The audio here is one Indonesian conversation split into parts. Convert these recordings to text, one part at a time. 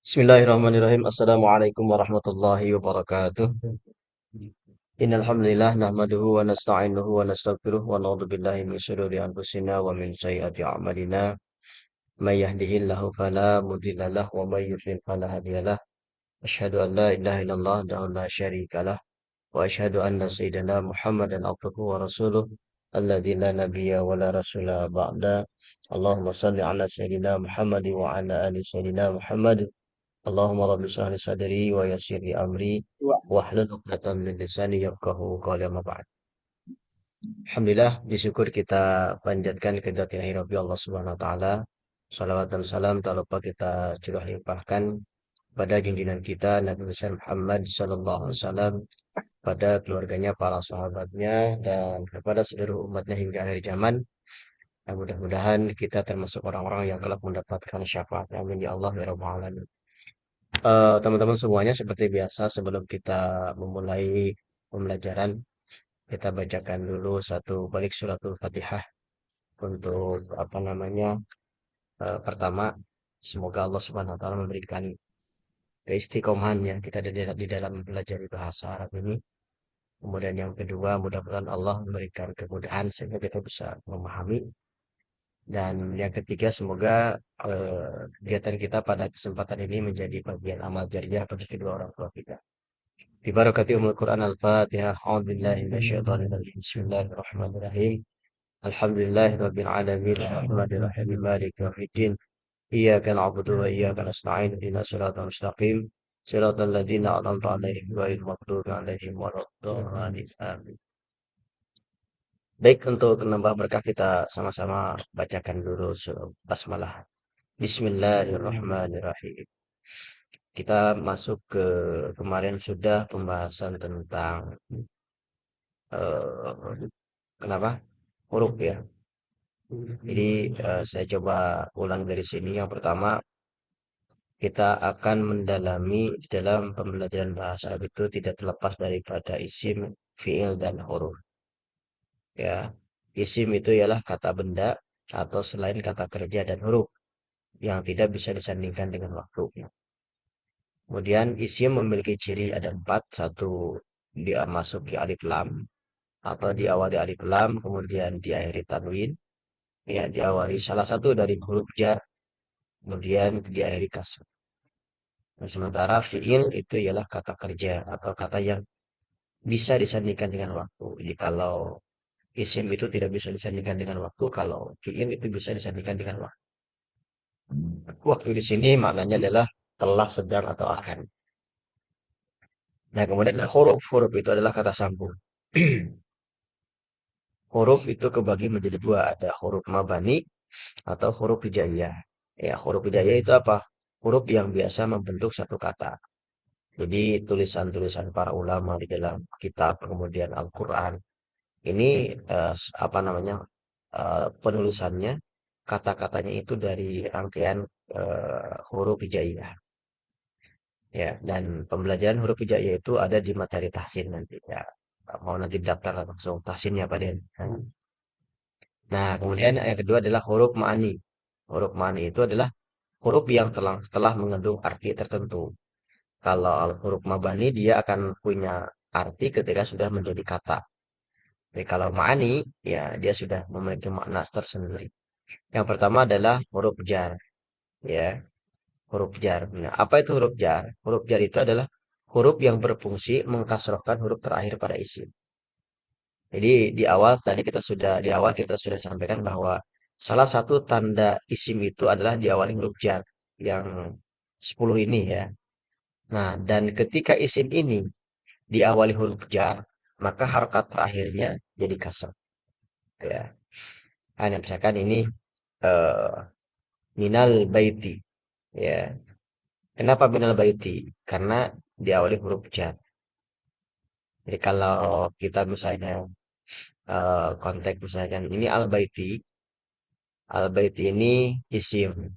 Bismillahirrahmanirrahim. Assalamualaikum warahmatullahi wabarakatuh. Innal hamdalillah nahmaduhu wa nasta'inuhu wa nastaghfiruh wa na'udzu billahi min shururi anfusina wa min sayyiati a'malina. May yahdihillahu fala mudilla lahu wa may yudlil fala hadiya lahu. Asyhadu an la ilaha illallah wa la syarika lah wa asyhadu anna sayyidina Muhammadan abduhu wa rasuluh alladzi la nabiyya wa la rasula ba'da. Allahumma shalli ala sayyidina Muhammad wa ala ali sayyidina Muhammad. Allahumma rabbi shrah li sadri wa yassir li amri wahlul 'uqdatam min lisani yafqahu qawli amma ba'd. Alhamdulillah disyukur kita panjatkan kehadirat ilahi Rabbi Allah Subhanahu wa taala. Salawat dan salam tak lupa kita curah limpahkan pada junjungan kita Nabi besar Muhammad sallallahu alaihi wasallam, pada keluarganya, para sahabatnya dan kepada seluruh umatnya hingga akhir zaman. Dan mudah-mudahan kita termasuk orang-orang yang kelak mendapatkan syafaat. Amin ya Allah ya rabbal alamin. Teman-teman semuanya, seperti biasa sebelum kita memulai pembelajaran, kita bacakan dulu satu balik suratul Fatihah untuk apa namanya, pertama, semoga Allah Subhanahu wa taala memberikan keistiqomahan ya kita di dalam mempelajari bahasa Arab ini. Kemudian yang kedua, mudah-mudahan Allah memberikan kemudahan sehingga kita bisa memahami. Dan yang ketiga, semoga kegiatan kita pada kesempatan ini menjadi bagian amal jariah bagi kedua orang tua kita. ببركة أم القرآن الفاتحة. أعوذ بالله من الشيطان الرجيم. بسم الله الرحمن الرحيم. الحمد لله رب العالمين الرحمن الرحيم مالك يوم الدين. إياك نعبد وإياك نستعين اهدنا الصراط المستقيم صراط الذين أنعمت عليهم غير المغضوب عليهم ولا الضالين آمين. Baik, untuk menambah berkah kita sama-sama bacakan dulu surah Basmalah. Bismillahirrahmanirrahim. Kita masuk ke kemarin sudah pembahasan tentang eh, kenapa huruf ya. Jadi saya coba ulang dari sini. Yang pertama, kita akan mendalami di dalam pembelajaran bahasa Arab itu tidak terlepas daripada isim, fiil, dan huruf. Ya, isim itu ialah kata benda atau selain kata kerja dan huruf yang tidak bisa disandingkan dengan waktu. Kemudian isim memiliki ciri ada empat. Satu, dia masuk di alif lam atau diawali alif lam, kemudian diakhiri tanwin. Ya, diawali salah satu dari huruf jar, kemudian diakhiri kasr. Nah, sementara fiil itu ialah kata kerja atau kata yang bisa disandingkan dengan waktu. Jadi kalau isim itu tidak bisa disandingkan dengan waktu, kalau fiil itu bisa disandingkan dengan waktu. Waktu di sini maknanya adalah telah, sedang, atau akan. Nah, kemudian huruf. Huruf itu adalah kata sambung. Huruf itu kebagi menjadi dua. Ada huruf mabani atau huruf hijaiyah. Ya, huruf hijaiyah itu apa? Huruf yang biasa membentuk satu kata. Jadi tulisan-tulisan para ulama di dalam kitab, kemudian Al-Quran, ini apa namanya, penulisannya, kata-katanya itu dari rangkaian huruf hijaiyah. Ya, dan pembelajaran huruf hijaiyah itu ada di materi tahsin nanti. Ya, mau nanti daftar langsung tahsinnya Pak Den. Nah, kemudian yang kedua adalah huruf ma'ani. Huruf ma'ani itu adalah huruf yang telah mengandung arti tertentu. Kalau huruf mabani dia akan punya arti ketika sudah menjadi kata. Tapi kalau ma'ani, ya dia sudah memiliki makna tersendiri. Yang pertama adalah huruf jar, ya, huruf jar. Nah, apa itu huruf jar? Huruf jar itu adalah huruf yang berfungsi mengkasrohkan huruf terakhir pada isim. Jadi di awal kita sudah sampaikan bahwa salah satu tanda isim itu adalah diawali huruf jar yang 10 ini ya. Nah, dan ketika isim ini diawali huruf jar, maka harokat terakhirnya jadi kasar. Ya. Hanya misalkan ini eh, minal baiti. Ya. Kenapa minal baiti? Karena diawali huruf jar. Jadi kalau kita misalnya konteks misalkan ini al baiti ini isim.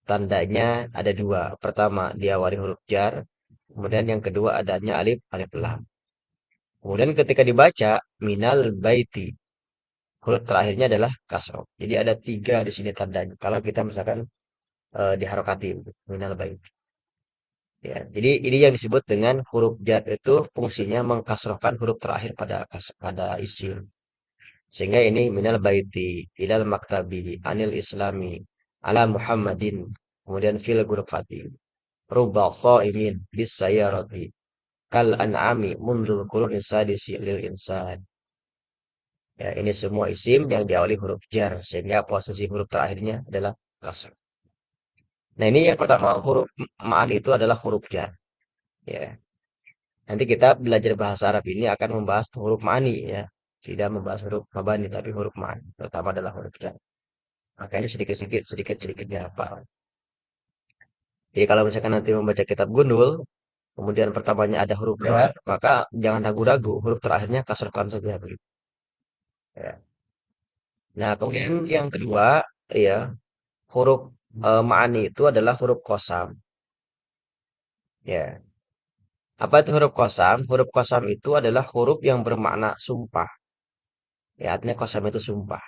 Tandanya ada dua. Pertama diawali huruf jar, kemudian yang kedua adanya alif alif lam. Kemudian ketika dibaca minal baiti, huruf terakhirnya adalah kasroh. Jadi ada tiga di sini tandanya. Kalau kita misalkan diharokati minal baiti. Ya, jadi ini yang disebut dengan huruf jar itu fungsinya mengkasrohkan huruf terakhir pada isim. Sehingga ini minal baiti, ilal maktabi, anil islami, ala Muhammadin, kemudian fil ghurfati, rubba sha'imin bis sayyarati, kal an'ami mundul quruni sadisi lil insan. Ya, ini semua isim yang diawali huruf jar, sehingga posisi huruf terakhirnya adalah kasr. Nah, ini yang pertama huruf ma'an itu adalah huruf jar. Ya, nanti kita belajar bahasa Arab ini akan membahas huruf ma'ani ya. Tidak membahas huruf mabani, tapi huruf ma'ani. Pertama adalah huruf jar. Makanya sedikit-sedikit dihafal. Jadi kalau misalkan nanti membaca kitab Gundul, kemudian pertamanya ada huruf jar, maka jangan ragu-ragu, huruf terakhirnya kasrkan saja begitu. Ya. Nah, kemudian yang kedua, ya, huruf ma'ani itu adalah huruf kosam. Ya. Apa itu huruf kosam? Huruf kosam itu adalah huruf yang bermakna sumpah. Ya, artinya kosam itu sumpah.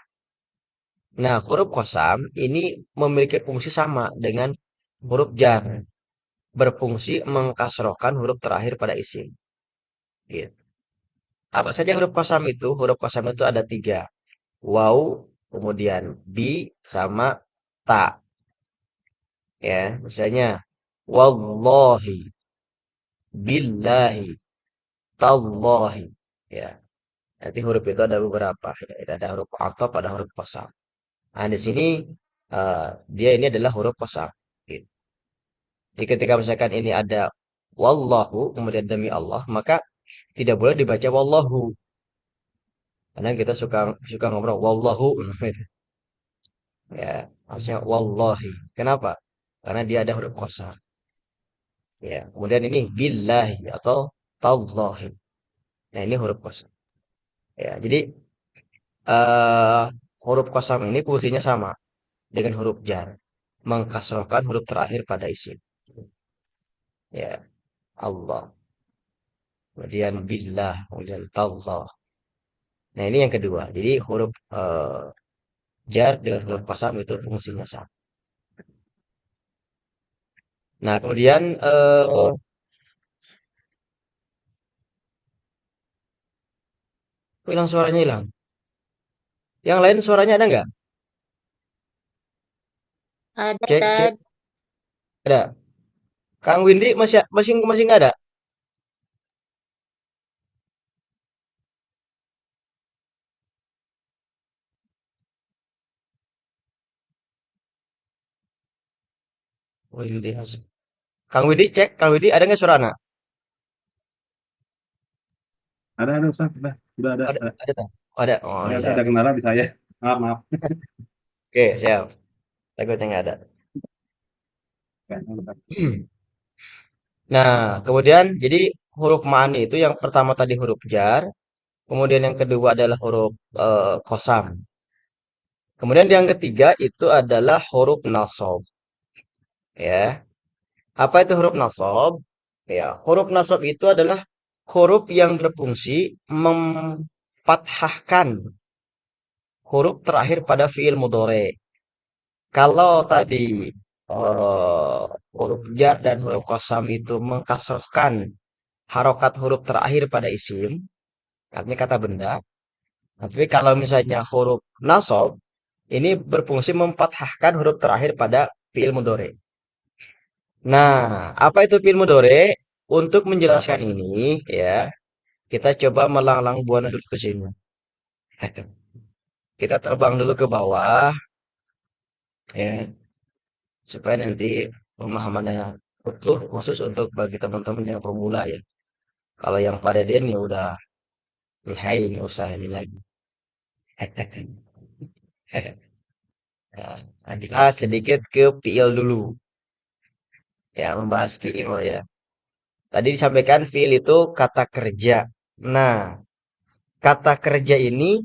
Nah, huruf kosam ini memiliki fungsi sama dengan huruf jar. Berfungsi mengkasrohkan huruf terakhir pada isim. Gitu. Apa saja huruf kosam itu? Huruf kosam itu ada tiga. Waw, kemudian bi, sama ta. Ya, misalnya wallahi, billahi, tallahi. Ya, nanti huruf itu ada beberapa. Ya, ada huruf atop, ada huruf kosam. Nah, di sini dia ini adalah huruf kosam. Gitu. Jadi ketika misalkan ini ada wallahu, kemudian demi Allah, maka tidak boleh dibaca wallahu. Karena kita suka suka ngobrol wallahu. Ya, harusnya wallahi. Kenapa? Karena dia ada huruf qasam. Ya, kemudian ini billahi atau tallahi. Nah, ini huruf qasam. Ya, jadi eh huruf qasam ini fungsinya sama dengan huruf jar, mengkasrahkan huruf terakhir pada isim. Ya, Allah. Kemudian billah, kemudian tallah. Nah, ini yang kedua. Jadi huruf jar dengan huruf qasam itu fungsinya sama. Nah, kemudian hilang suaranya hilang. Yang lain suaranya ada nggak? Ada, Cek, cek. Tad. Ada. Kang Windy masih masih masih nggak ada? Windy masih. Kang Windy cek, Kang Windy ada nggak suara anak? Ada Ustaz, sudah ada. Ada tak? Oh, ada. Oh Ya, iya. saya ada kendala di saya. Maaf, maaf. Oke, siap. Takutnya nggak ada. Kayaknya Nah, kemudian jadi huruf ma'ani itu yang pertama tadi huruf jar, kemudian yang kedua adalah huruf kosam. Kemudian yang ketiga itu adalah huruf nasab, ya. Apa itu huruf nasab? Ya, huruf nasab itu adalah huruf yang berfungsi memfathahkan huruf terakhir pada fiil mudhari. Kalau tadi huruf jar dan huruf qasam itu mengkasrahkan harokat huruf terakhir pada isim, artinya kata benda. Tapi kalau misalnya huruf nasab ini berfungsi memfathahkan huruf terakhir pada fiil mudhari. Nah, apa itu fiil mudhari? Untuk menjelaskan ini, ya, kita coba melanglang buana dulu ke sini. Kita terbang dulu ke bawah, ya, supaya nanti pemahamannya utuh khusus untuk bagi teman-teman yang pemula ya. Kalau yang pada den ya udah lihai ini usah ini lagi. Nah, kita sedikit ke fiil dulu. Ya, membahas fiil ya. Tadi disampaikan fiil itu kata kerja. Nah, kata kerja ini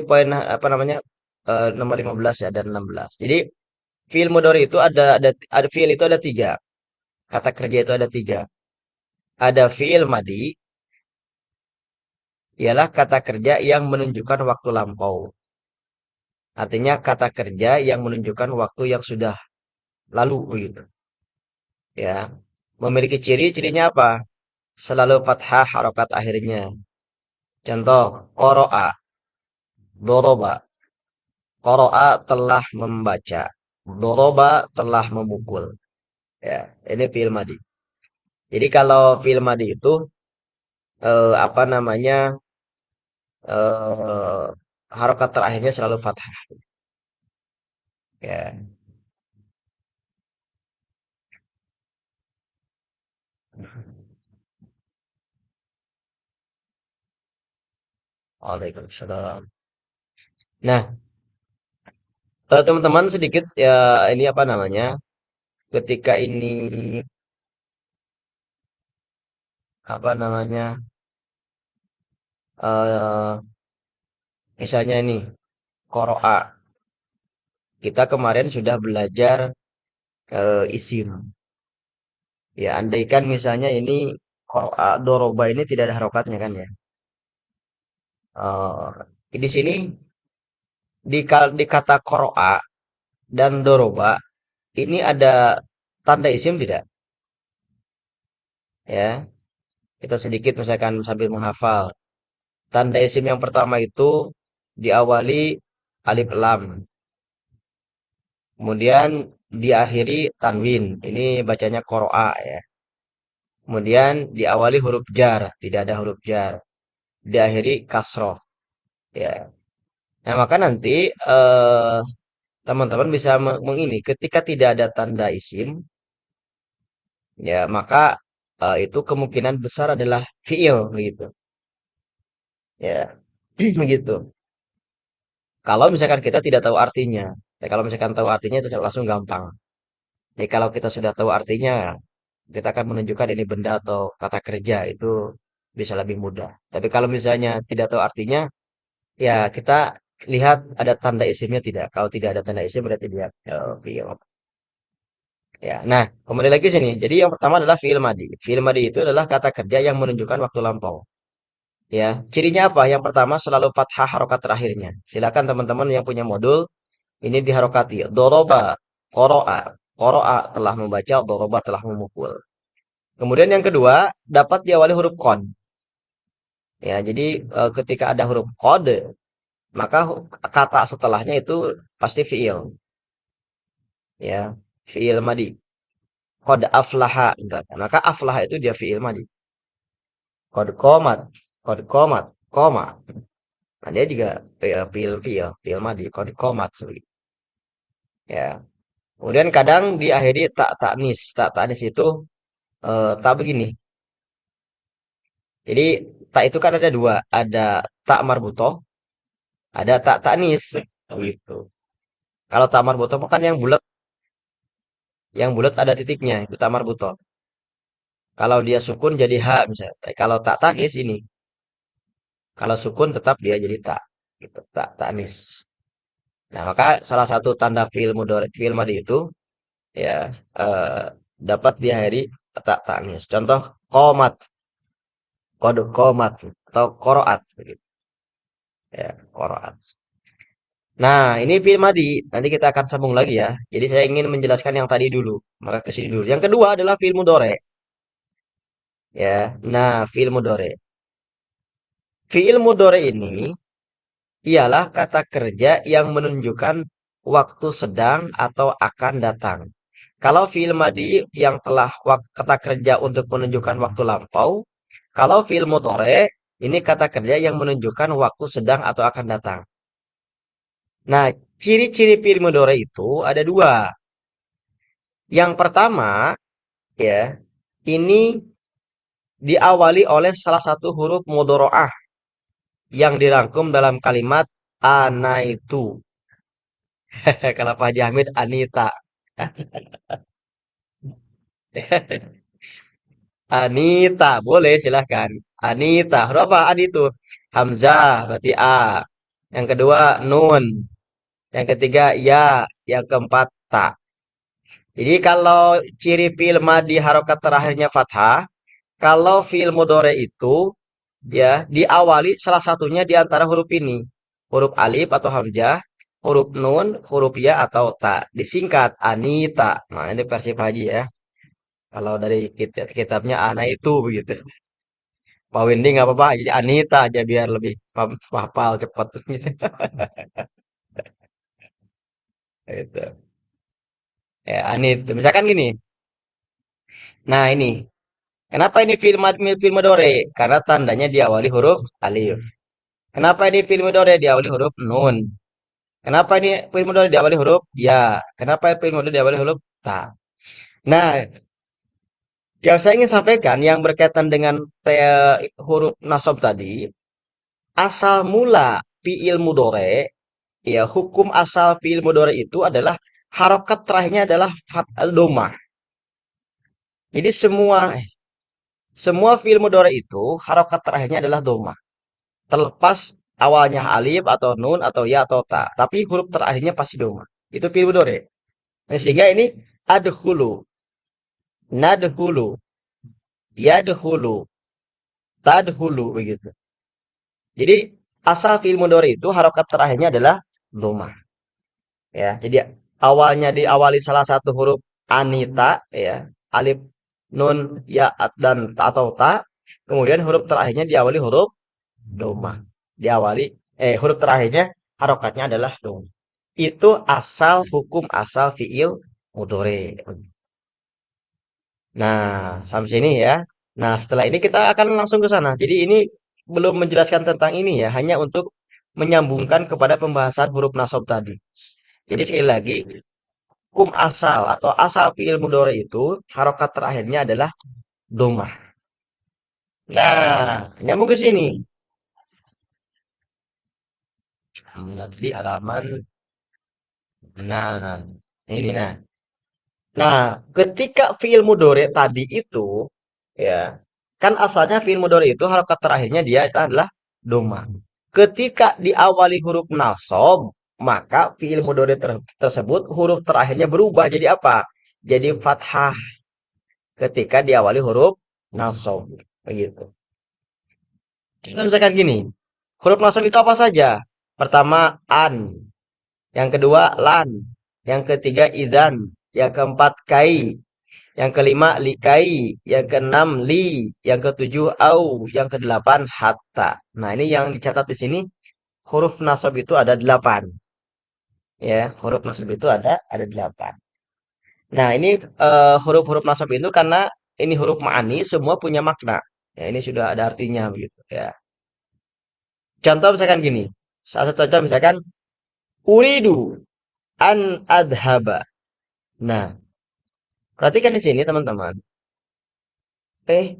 poin apa namanya? Nomor 15 ya dan 16. Jadi fiil mudhari itu ada fiil itu ada tiga. Kata kerja itu ada tiga. Ada fiil madi, ialah kata kerja yang menunjukkan waktu lampau. Artinya kata kerja yang menunjukkan waktu yang sudah. lalu begitu. Ya, memiliki ciri-cirinya apa? Selalu fathah harokat akhirnya. Contoh, qoro'a, doroba. Qoro'a telah membaca. Doroba telah memukul. Ya, ini fi'il madi. Jadi kalau fi'il madi itu apa namanya? eh harokat terakhirnya selalu fathah. Ya. Waalaikumsalam. Nah, teman-teman sedikit ya ini apa namanya? Ketika ini apa namanya? eh Misalnya ini qoro'a. Kita kemarin sudah belajar isim. Ya, andaikan misalnya ini qoro'a doroba ini tidak ada harokatnya kan ya. Di sini di kata qoro'a dan doroba ini ada tanda isim tidak? Ya, kita sedikit misalkan sambil menghafal. Tanda isim yang pertama itu diawali alif lam, kemudian diakhiri tanwin. Ini bacanya qoro'a ya. Kemudian diawali huruf jar, tidak ada huruf jar. Diakhiri kasroh ya. Nah, maka nanti teman-teman bisa mengini ketika tidak ada tanda isim ya, maka itu kemungkinan besar adalah fiil begitu. Ya. Begitu. Kalau misalkan kita tidak tahu artinya. Ya, kalau misalkan tahu artinya itu langsung gampang. Jadi kalau kita sudah tahu artinya, kita akan menunjukkan ini benda atau kata kerja itu bisa lebih mudah. Tapi kalau misalnya tidak tahu artinya, ya kita lihat ada tanda isimnya tidak. Kalau tidak ada tanda isim berarti dia fi'il. Ya, nah kembali lagi sini. Jadi yang pertama adalah fi'il madi. Fi'il madi itu adalah kata kerja yang menunjukkan waktu lampau. Ya, cirinya apa? Yang pertama selalu fathah harokat terakhirnya. Silakan teman-teman yang punya modul ini diharokati. Doroba, koro'a. Koro'a telah membaca, doroba telah memukul. Kemudian yang kedua, dapat diawali huruf kon. Ya, jadi ketika ada huruf kode, maka kata setelahnya itu pasti fiil. Ya, fiil madi. Kod aflaha. Misalkan. Maka aflaha itu dia fiil madi. Kod komat. Kod komat. Koma. Nah, dia juga fiil madi. Kod komat. Ya. Kemudian kadang diakhiri tak taknis. Tak taknis itu tak begini. Jadi tak itu kan ada dua, ada tak marbutoh, ada tak taknis, gitu. Kalau tak marbutoh kan yang bulat ada titiknya, itu tak marbutoh. Kalau dia sukun jadi ha misalnya. Kalau tak taknis ini, kalau sukun tetap dia jadi tak, gitu. Tak taknis. Nah maka salah satu tanda fiil mudhari fiil madi itu ya eh, dapat diakhiri tak taknis. Contoh komat, kode komat atau koroat, begitu. Ya koroat. Nah, ini fi'il madi. Nanti kita akan sambung lagi ya. Jadi saya ingin menjelaskan yang tadi dulu. Maka ke sini dulu. Yang kedua adalah fi'il mudhari. Ya. Nah, fi'il mudhari. Fi'il mudhari ini ialah kata kerja yang menunjukkan waktu sedang atau akan datang. Kalau fi'il madi yang telah kata kerja untuk menunjukkan waktu lampau. Kalau fi'il mudhari ini kata kerja yang menunjukkan waktu sedang atau akan datang. Nah, ciri-ciri fi'il mudhari itu ada dua. Yang pertama, ya, ini diawali oleh salah satu huruf mudhoro'ah yang dirangkum dalam kalimat ana itu. Kalau Pak Haji Hamid, Anita. Anita, boleh silahkan. Anita, huruf apa? An itu. Hamzah, berarti A. Yang kedua, nun. Yang ketiga, ya. Yang keempat, ta. Jadi kalau ciri fi'il madi harokat terakhirnya fathah, kalau fi'il mudhari itu ya diawali salah satunya di antara huruf ini, huruf alif atau hamzah huruf nun, huruf ya atau ta. Disingkat Anita. Nah, ini versi Pak Haji ya. Kalau dari kitabnya Ana itu begitu. Pak Windy nggak apa-apa, jadi Anita aja biar lebih hafal cepat. Itu. Ya, Anit. Misalkan gini. Nah, ini. Kenapa ini film Dore? Karena tandanya diawali huruf alif. Kenapa ini film Dore diawali huruf nun? Kenapa ini film Dore diawali huruf ya? Kenapa film Dore diawali huruf ta? Nah, yang saya ingin sampaikan yang berkaitan dengan huruf nasab tadi, asal mula fiil mudore, ya hukum asal fiil mudore itu adalah harokat terakhirnya adalah fathah domah. Jadi semua fiil mudore itu harokat terakhirnya adalah domah. Terlepas awalnya alif atau nun atau ya atau ta, tapi huruf terakhirnya pasti domah. Itu fiil mudore. Nah, sehingga ini adhulu, nadhulu, yadhulu, tadhulu begitu. Jadi asal fiil mudhari itu harokat terakhirnya adalah domah ya. Jadi awalnya diawali salah satu huruf anita ya, alif, nun, ya dan atau ta. Kemudian huruf terakhirnya diawali huruf domah. Diawali huruf terakhirnya harokatnya adalah domah. Itu asal hukum asal fiil mudhari. Nah, sampai sini ya. Nah, setelah ini kita akan langsung ke sana. Jadi ini belum menjelaskan tentang ini ya, hanya untuk menyambungkan kepada pembahasan huruf nasab tadi. Jadi sekali lagi, hukum asal atau asal fiil mudhari itu harokat terakhirnya adalah domah. Nah, nyambung ke sini. Nanti halaman. Nah, ini nah. Nah, ketika fiil mudhari tadi itu ya, kan asalnya fiil mudhari itu harokat terakhirnya dia itu adalah domah. Ketika diawali huruf nasab, maka fiil mudhari tersebut huruf terakhirnya berubah jadi apa? Jadi fathah ketika diawali huruf nasab. Begitu. Kita misalkan gini, huruf nasab itu apa saja? Pertama an, yang kedua lan, yang ketiga idan, yang keempat kai, yang kelima likai, yang keenam li, yang ketujuh au, yang kedelapan hatta. Nah, ini yang dicatat di sini huruf nasab itu ada 8. Ya, huruf nasab itu ada 8. Nah, ini huruf-huruf nasab itu karena ini huruf ma'ani semua punya makna. Ya, ini sudah ada artinya begitu ya. Contoh misalkan gini. Salah satu contoh misalkan uridu an adhaba. Nah, perhatikan di sini teman-teman. Eh,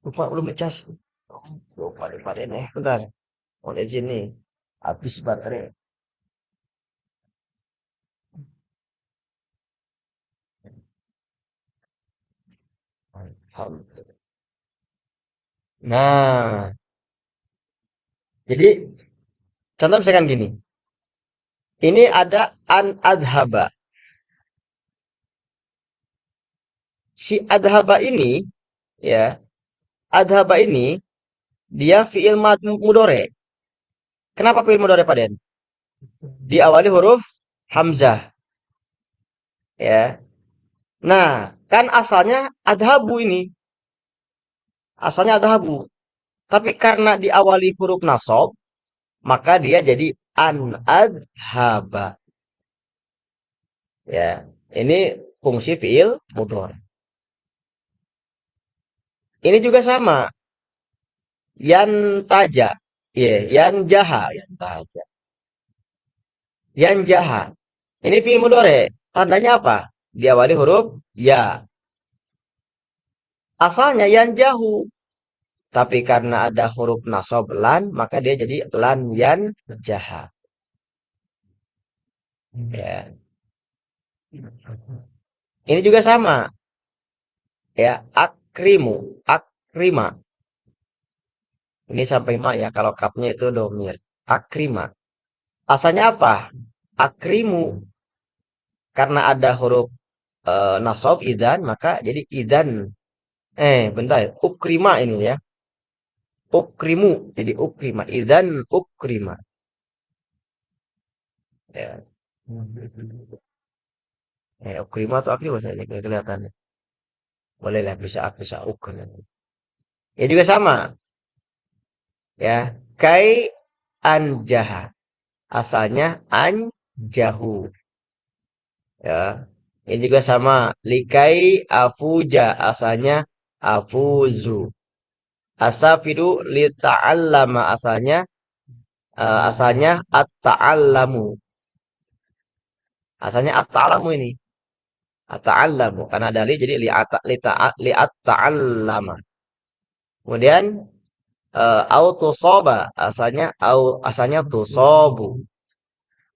lupa belum ngecas. Oh, lupa lupa deh nih. Bentar. Oh, di sini habis baterai. Alhamdulillah. Nah, jadi contoh misalkan gini. Ini ada an adhaba. Si adhaba ini ya, adhaba ini dia fiil mudore. Kenapa fiil mudore, Pak Den? Diawali huruf hamzah ya. Nah, kan asalnya adhabu ini. Asalnya adhabu. Tapi karena diawali huruf nasab, maka dia jadi an adhaba ya. Ini fungsi fiil mudore. Ini juga sama. Yan taja. Ya, yan jaha, yan taja. Yan jaha. Ini fiil mudore. Tandanya apa? Diawali huruf ya. Asalnya yan jahu. Tapi karena ada huruf nasab lan, maka dia jadi lan yan jaha. Ya. Ini juga sama. Ya, akrimu, akrima. Ini sampai ma ya, kalau kapnya itu domir. Akrima. Asalnya apa? Akrimu. Karena ada huruf nasab idan, maka jadi idan. Bentar. Ukrima ini ya. Ukrimu. Jadi ukrima. Idan ukrima. Ya. Ukrimah atau akrimah saja kelihatan. Boleh lah bisa ukur. Ya juga sama ya. Kai anjaha. Asalnya anjahu ya. Ini juga sama. Likai afuja asalnya afuzu. Asafiru li ta'allama asalnya at-ta'allamu. Asalnya at-ta'allamu ini. At-ta'allamu karena ada li jadi li at-ta'allama. Kemudian autosoba asalnya tusobu.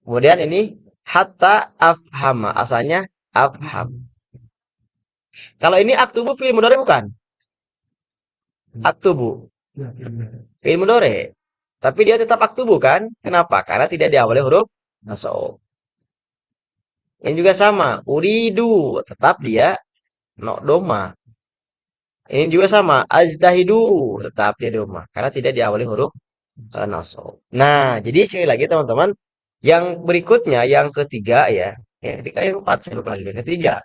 Kemudian ini hatta afhama asalnya afham. Kalau ini aktubu fi'il mudhari bukan? Aktubu fi'il mudhari. Tapi dia tetap aktubu kan? Kenapa? Karena tidak diawali huruf nasab. Yang juga sama, uridu tetap dia no doma. Ini juga sama, ajtahidu tetap dia doma karena tidak diawali huruf nasab. Nah, jadi sekali lagi teman-teman, yang berikutnya yang ketiga ya, yang ketiga yang keempat saya lupa lagi yang ketiga.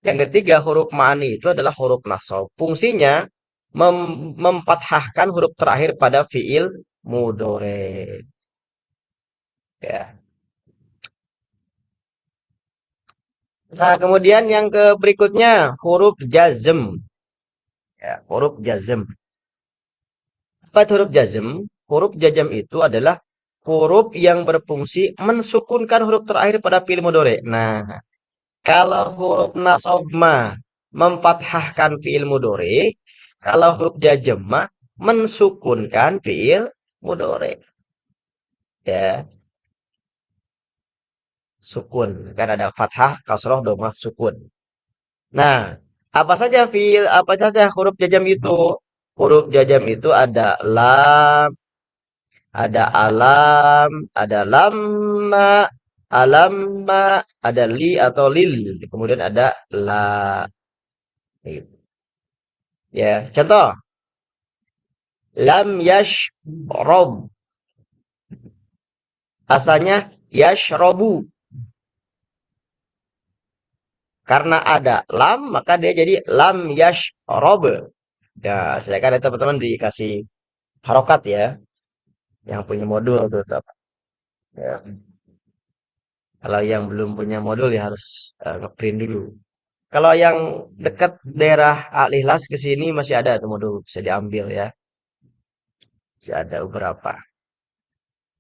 Yang ketiga huruf ma'ani itu adalah huruf nasab. Fungsinya memfathahkan huruf terakhir pada fiil mudhari. Ya. Nah, kemudian yang ke berikutnya huruf jazm. Ya, huruf jazm. Apa itu huruf jazm? Huruf jazm itu adalah huruf yang berfungsi mensukunkan huruf terakhir pada fiil mudhari. Nah, kalau huruf nasab mah memfathahkan fiil mudhari, kalau huruf jazm mah mensukunkan fiil mudhari. Ya, sukun. Kan ada fathah, kasroh, dhammah, sukun. Nah, apa saja huruf jazm itu? Huruf jazm itu ada lam, ada alam, ada lamma, alamma, ada li atau lil, kemudian ada la. Gitu. Ya, contoh, lam yashrob, asalnya yashrobu. Karena ada lam, maka dia jadi lam yashrob. Ya, silakan ya teman-teman dikasih harokat ya, yang punya modul tetap. Ya. Kalau yang belum punya modul ya harus ngeprint dulu. Kalau yang dekat daerah Al-Ikhlas ke sini masih ada tuh modul bisa diambil ya. Masih ada beberapa.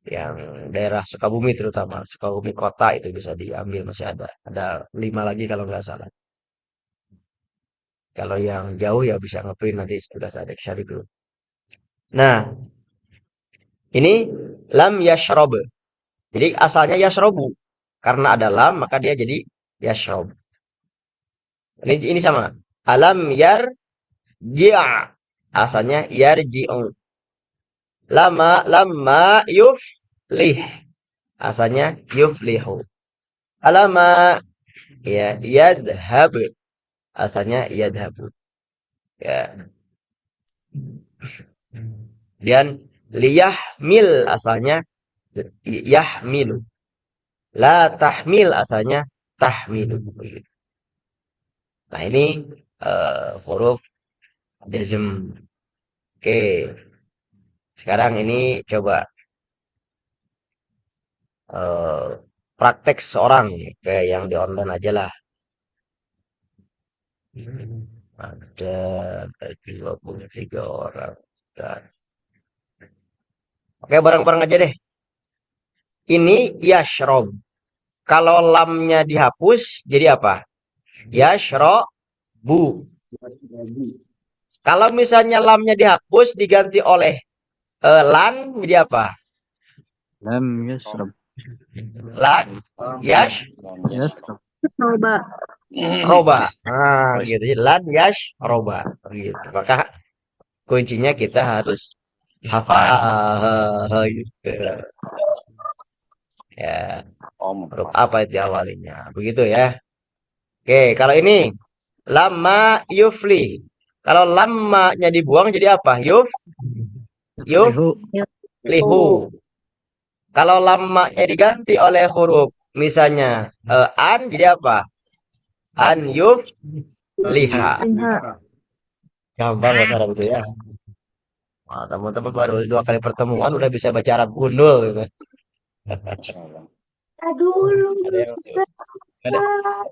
Yang daerah Sukabumi terutama, Sukabumi kota itu bisa diambil masih ada. Ada 5 lagi kalau nggak salah. Kalau yang jauh ya bisa ngeprint nanti sudah saya share itu. Nah, ini lam yashrob. Jadi asalnya yashrobu. Karena ada lam maka dia jadi yashrob. Ini sama. Alam yar ji'a. Asalnya yarji'u. Lama yuflih. Asalnya yuflihu. Alama ya yadhhab. Asalnya yadhabu. Ya. Dan liyahmil asalnya yahmilu. La tahmil asalnya tahmilu. Nah, ini huruf jazm. Oke. Sekarang ini coba eh, praktek seorang kayak yang di online aja lah. Ada 23 orang. Dan, oke, bareng-bareng aja deh. Ini yashrob. Kalau lamnya dihapus, jadi apa? Yashrobu. Kalau misalnya lamnya dihapus, diganti oleh lan, jadi apa? لم يشرب Lan, yash, يشرب Coba. roba. Nah, gitu. Jadi lan, yash, roba. Gitu. Maka kuncinya kita harus hafal gitu. Ya, huruf apa itu awalnya? Begitu ya. Oke, kalau ini lama yufli. Kalau lamanya dibuang jadi apa? Yuflihu. يفلح Kalau lamanya diganti oleh huruf misalnya an jadi apa? An yuf liha. Gampang bahasa Arab itu ya. Wah, teman-teman baru 2 kali pertemuan udah bisa baca Arab gundul gitu. Ada yang susah. Nggak ada,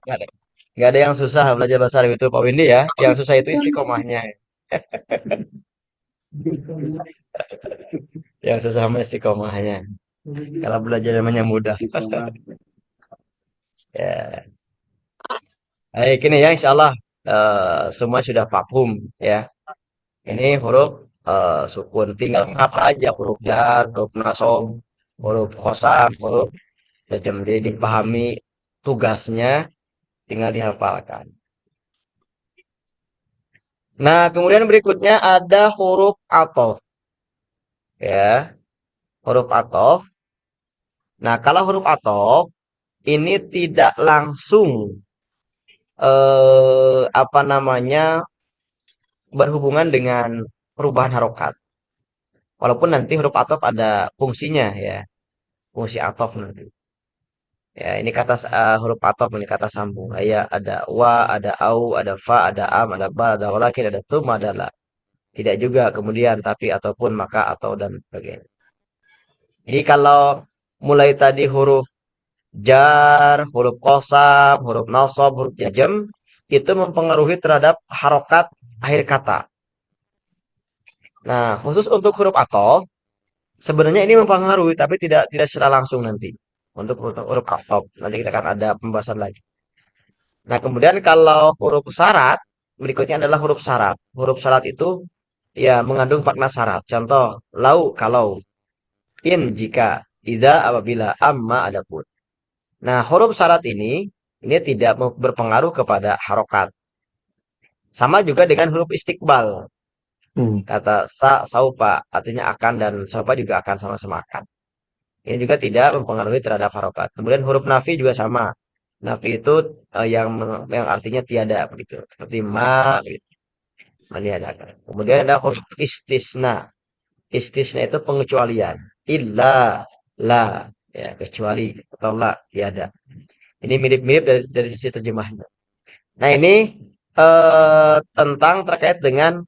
nggak ada, nggak ada yang susah belajar bahasa Arab itu Pak Windy ya. Yang susah itu istiqomahnya. Yang susah sama istiqomahnya. Kalau belajar namanya mudah. Ya. Baik, ini ya insya Allah semua sudah vakum ya. Ini huruf sukun tinggal apa aja huruf jar, huruf nasab, huruf khosam, huruf jazm. Jadi dipahami tugasnya tinggal dihafalkan. Nah, kemudian berikutnya ada huruf athof ya. Huruf athof. Nah, kalau huruf athof ini tidak langsung apa namanya berhubungan dengan perubahan harokat. Walaupun nanti huruf athof ada fungsinya ya, fungsi athof nanti. Ya, ini kata huruf athof ini kata sambung. Ya, ada wa, ada au, ada fa, ada am, ada ba, ada walakin, ada tum, ada la. Tidak juga kemudian tapi ataupun maka atau dan sebagainya. Jadi kalau mulai tadi huruf jar, huruf qasam, huruf nasab, huruf jazm itu mempengaruhi terhadap harokat akhir kata. Nah, khusus untuk huruf athof sebenarnya ini mempengaruhi tapi tidak secara langsung nanti. Untuk huruf athof nanti kita akan ada pembahasan lagi. Nah, kemudian kalau huruf syarat berikutnya adalah huruf syarat. Huruf syarat itu ya mengandung makna syarat. Contoh, lau kalau, in jika, ida apabila, amma adapun. Nah, huruf syarat ini tidak berpengaruh kepada harokat. Sama juga dengan huruf istiqbal. Kata saupa artinya akan dan saupa juga akan sama-sama akan. Ini juga tidak mempengaruhi terhadap harokat. Kemudian huruf nafi juga sama. Nafi itu yang artinya tiada begitu. Seperti ma gitu, meniadakan. Kemudian ada huruf istisna. Istisna itu pengecualian. Illa la ya kecuali atau la tiada. Ini mirip-mirip dari sisi terjemahnya. Nah, ini tentang terkait dengan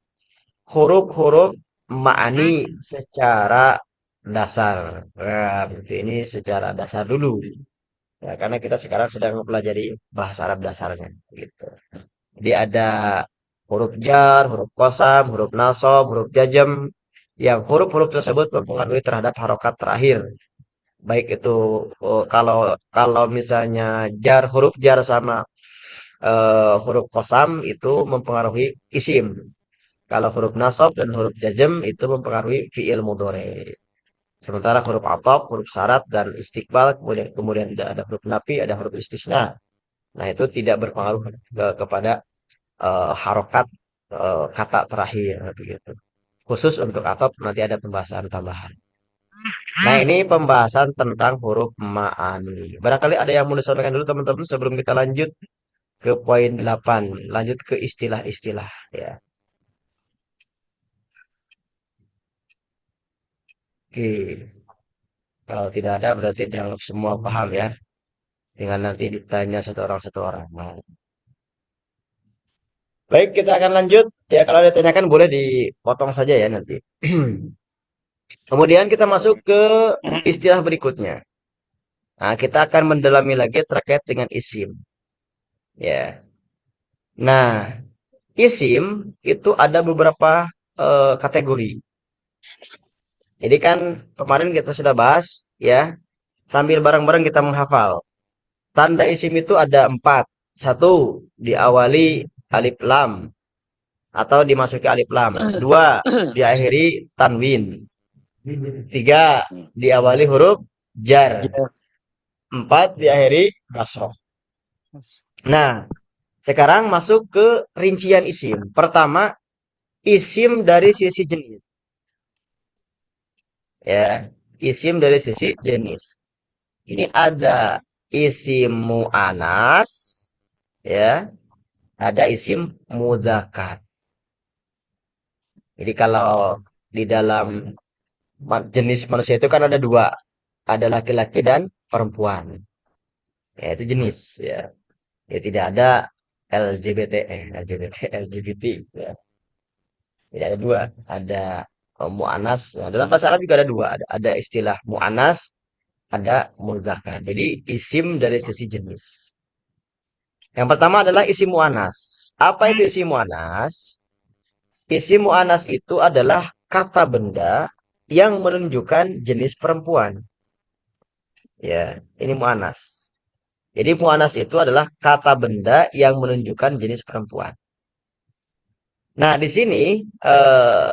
huruf-huruf ma'ani secara dasar. Nah, berarti ini secara dasar dulu. Ya, karena kita sekarang sedang mempelajari bahasa Arab dasarnya. Gitu. Jadi ada huruf jar, huruf qasam, huruf nasab, huruf jazm. Yang huruf-huruf tersebut mempengaruhi terhadap harokat terakhir. Baik itu kalau kalau misalnya huruf jar sama huruf qasam itu mempengaruhi isim. Kalau huruf nasab dan huruf jazm itu mempengaruhi fiil mudhari. Sementara huruf athof, huruf syarat dan istiqbal kemudian ada huruf nafi, ada huruf istisna. Nah, itu tidak berpengaruh kepada harokat kata terakhir begitu. Khusus untuk athof nanti ada pembahasan tambahan. Nah, ini pembahasan tentang huruf ma'ani. Barangkali ada yang mau disampaikan dulu teman-teman sebelum kita lanjut ke poin 8, lanjut ke istilah-istilah ya. Oke. Kalau tidak ada berarti dianggap semua paham ya. Dengan nanti ditanya satu orang. Nah, baik, kita akan lanjut. Ya, kalau ada ditanyakan boleh dipotong saja ya nanti. Kemudian kita masuk ke istilah berikutnya. Nah, kita akan mendalami lagi terkait dengan isim. Ya. Nah, isim itu ada beberapa kategori. Jadi kan kemarin kita sudah bahas ya, sambil bareng-bareng kita menghafal. Tanda isim itu ada 4. Satu, diawali alif lam atau dimasuki alif lam. 2, diakhiri tanwin. 3, diawali huruf jar. 4, diakhiri kasroh. Nah, sekarang masuk ke rincian isim. Pertama, isim dari sisi jenis. Ya, isim dari sisi jenis. Ini ada isim mu'anas, ya, ada isim mudzakkar. Jadi kalau di dalam jenis manusia itu kan ada 2. ada laki-laki dan perempuan. Ya, itu jenis ya. Ya tidak ada LGBT, LGBT ya. Tidak ada dua, ada mu'anas. Nah, dalam bahasa Arab juga ada dua, ada istilah mu'anas, ada muzakkar. Jadi isim dari sisi jenis. Yang pertama adalah isim mu'anas. Apa itu isim mu'anas? Isim mu'anas itu adalah kata benda yang menunjukkan jenis perempuan. Ya, ini mu'anas. Jadi mu'anas itu adalah kata benda yang menunjukkan jenis perempuan. Nah, di sini eh,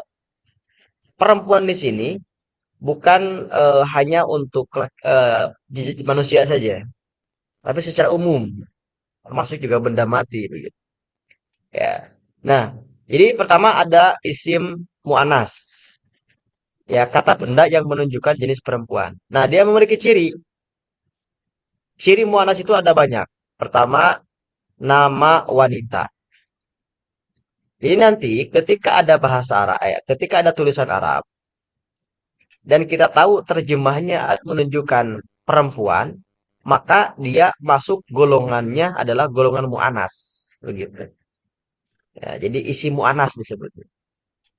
perempuan di sini bukan hanya untuk manusia saja, tapi secara umum, termasuk juga benda mati begitu. Ya. Nah, jadi pertama ada isim mu'anas. Ya, kata benda yang menunjukkan jenis perempuan. Nah, dia memiliki ciri. Ciri mu'anas itu ada banyak. Pertama, nama wanita. Jadi nanti ketika ada bahasa Arab, ketika ada tulisan Arab, dan kita tahu terjemahnya menunjukkan perempuan, maka dia masuk golongannya adalah golongan mu'anas. Begitu. Ya, jadi isi mu'anas disebut.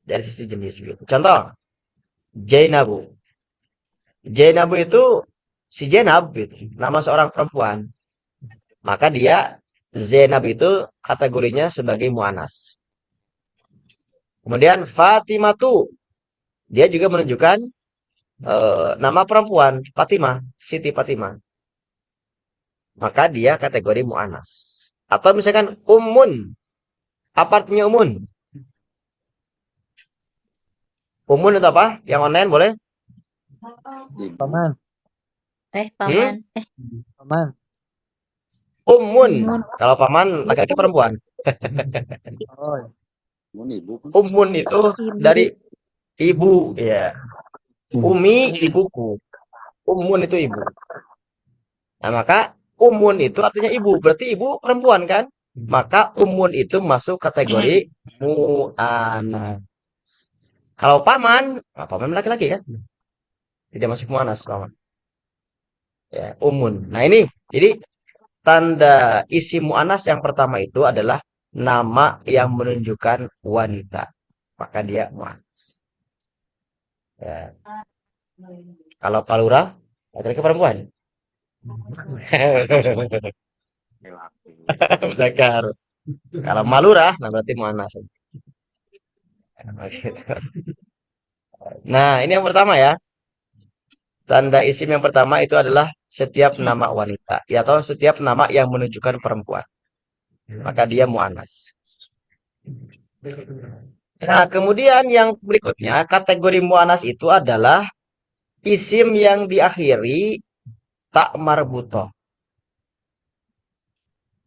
Dari sisi jenis. Gitu. Contoh, Jainabu. Jainabu itu si Jenab, gitu. Nama seorang perempuan. Maka dia, Zainab itu kategorinya sebagai mu'anas. Kemudian Fatimatu. Dia juga menunjukkan nama perempuan, Fatimah, Siti Fatimah. Maka dia kategori mu'anas. Atau misalkan ummun. Apa artinya ummun? Ummun itu apa? Yang online boleh? Paman, Paman. paman. Ummun. Kalau paman laki-laki perempuan. Oh, Ummun itu dari ibu, ya. Umi ibuku. Ummun itu ibu. Nah, maka ummun itu artinya ibu. Berarti ibu perempuan kan? Maka ummun itu masuk kategori mu'anas. Kalau paman, nah, paman laki-laki kan? Tidak masuk mu'anas, paman. Ya, ummun. Nah, ini jadi tanda isim mu'anas yang pertama itu adalah nama yang menunjukkan wanita. Maka dia mu'anas. Ya. Kalau palura, laki-laki perempuan. Zakar. Kalau malura, nah berarti mu'anas. Nah, gitu. Nah, ini yang pertama ya. Tanda isim yang pertama itu adalah setiap nama wanita. Ya, atau setiap nama yang menunjukkan perempuan. Maka dia mu'anas. Nah, kemudian yang berikutnya, kategori mu'anas itu adalah isim yang diakhiri tak marbutoh.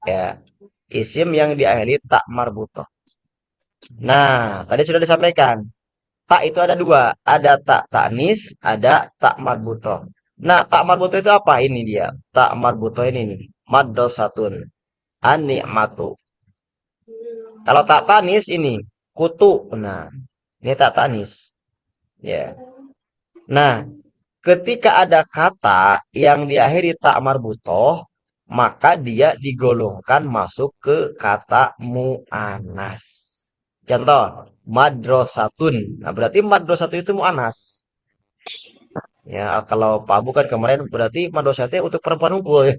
Ya, isim yang diakhiri tak marbutoh. Nah, tadi sudah disampaikan. Tak itu ada dua. Ada tak taknis, ada tak marbutoh. Nah, tak marbutoh itu apa? Ini dia. Tak marbutoh ini nih. Maddosatun. An-ni'matu. Kalau tak tanis ini. Kutu. Nah, ini tak tanis. Ya. Nah, ketika ada kata yang diakhiri tak marbutoh, maka dia digolongkan masuk ke kata mu'anas. Contoh, madrasatun. Nah, berarti madrasatun itu mu'anas. Ya, kalau Pak Abu kan kemarin berarti madrasatnya untuk perempuan unggul.